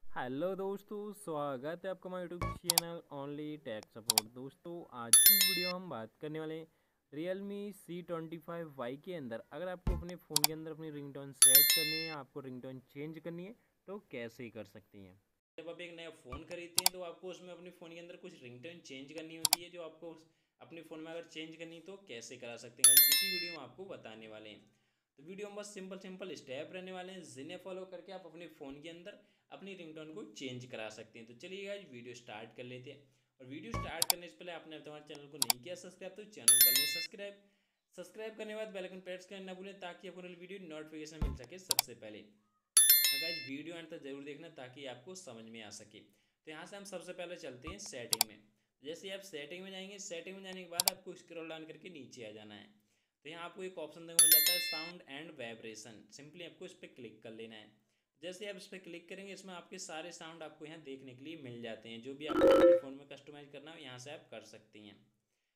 Hello दोस्तों, स्वागत है आपका हमारे YouTube channel only tech support. दोस्तों, आज की वीडियो हम बात करने वाले हैं Realme C25Y के अंदर अगर आपको अपने फ़ोन के अंदर अपनी रिंगटोन सेट करनी है, आपको रिंगटोन चेंज करनी है तो कैसे कर सकती हैं। जब आप एक नया फ़ोन खरीदते हैं तो आपको उसमें अपने फ़ोन के अंदर कुछ रिंगटोन चेंज करनी होती है, जो आपको अपने फ़ोन में अगर चेंज करनी तो कैसे करा सकते हैं, इसी वीडियो में आपको बताने वाले हैं। तो वीडियो में बस सिंपल स्टेप रहने वाले हैं, जिन्हें फॉलो करके आप अपने फ़ोन के अंदर अपनी रिंगटोन को चेंज करा सकते हैं। तो चलिए गाइस वीडियो स्टार्ट कर लेते हैं। और वीडियो स्टार्ट करने से पहले आपने हमारे चैनल को नहीं किया सब्सक्राइब तो चैनल कर लें सब्सक्राइब। सब्सक्राइब करने के बाद बेल आइकन प्रेस करना ना भूलें ताकि आपको वीडियो नोटिफिकेशन मिल सके सबसे पहले। गाइस वीडियो एंड तक जरूर देखना ताकि आपको समझ में आ सके। तो यहाँ से हम सबसे पहले चलते हैं सेटिंग में। जैसे आप सेटिंग में जाएंगे, सेटिंग में जाने के बाद आपको स्क्रॉल डाउन करके नीचे आ जाना है। तो यहाँ आपको एक ऑप्शन देखने को मिल जाता है साउंड एंड वाइब्रेशन, सिंपली आपको इस पर क्लिक कर लेना है। जैसे आप इस पर क्लिक करेंगे, इसमें आपके सारे साउंड आपको यहाँ देखने के लिए मिल जाते हैं, जो भी आपको अपने फ़ोन में कस्टमाइज करना हो यहाँ से आप कर सकती हैं।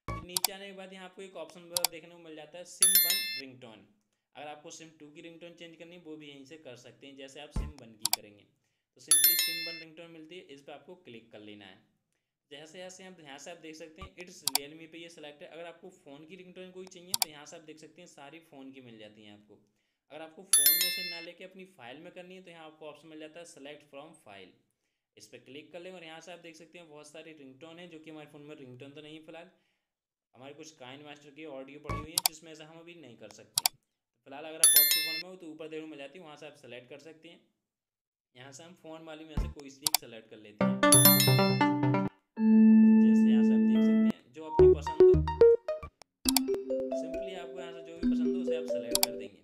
तो नीचे आने के बाद यहाँ आपको एक ऑप्शन देखने को मिल जाता है सिम वन रिंगटोन। अगर आपको सिम टू की रिंगटोन चेंज करनी है वो भी यहीं से कर सकते हैं, जैसे आप सिम वन की करेंगे तो सिंपली सिम वन रिंगटोन मिलती है, इस पर आपको क्लिक कर लेना है। जैसे जैसे आप यहाँ से आप देख सकते हैं इट्स रियलमी पे ये सिलेक्ट है। अगर आपको फ़ोन की रिंगटोन कोई चाहिए तो यहाँ से आप देख सकते हैं सारी फ़ोन की मिल जाती हैं आपको। अगर आपको फ़ोन में से ना लेके अपनी फ़ाइल में करनी है तो यहाँ आपको ऑप्शन मिल जाता है सेलेक्ट फ्रॉम फाइल। इस पर क्लिक कर लें और यहाँ से आप देख सकते हैं बहुत सारी रिंगटोन है, जो कि हमारे फ़ोन में रिंगटोन तो नहीं फिलहाल, हमारे कुछ काइन मास्टर की ऑडियो पड़ी हुई है जिसमें से हम अभी नहीं कर सकते। तो फिलहाल अगर आप आपके फ़ोन में हो तो ऊपर देखने मिल जाती है, वहाँ से आप सेलेक्ट कर सकते हैं। यहाँ से हम फ़ोन वाली में से कोई सी एक सेलेक्ट कर लेते हैं। जैसे यहाँ से आप देख सकते हैं जो आपकी पसंद हो, सिंपली आपको यहाँ से जो भी पसंद हो उसे आप सेलेक्ट कर देंगे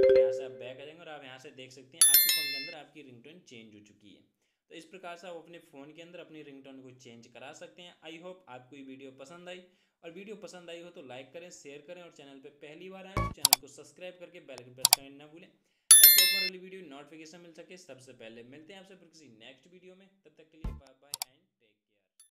और यहाँ से आप बैक आ जाएंगे और आप यहाँ से देख सकते हैं आपके फ़ोन के अंदर आपकी रिंगटोन चेंज हो चुकी है। तो इस प्रकार से आप अपने फ़ोन के अंदर अपनी रिंगटोन को चेंज करा सकते हैं। आई होप आपको ये वीडियो पसंद आई, और वीडियो पसंद आई हो तो लाइक करें, शेयर करें, और चैनल पर पहली बार आए तो चैनल को सब्सक्राइब करके बेल आइकन प्रेस करना ना भूलें ताकि आपको हमारी वीडियो नोटिफिकेशन मिल सके सबसे पहले। मिलते हैं आपसे फिर किसी नेक्स्ट वीडियो में, तब तक के लिए बाय बाय।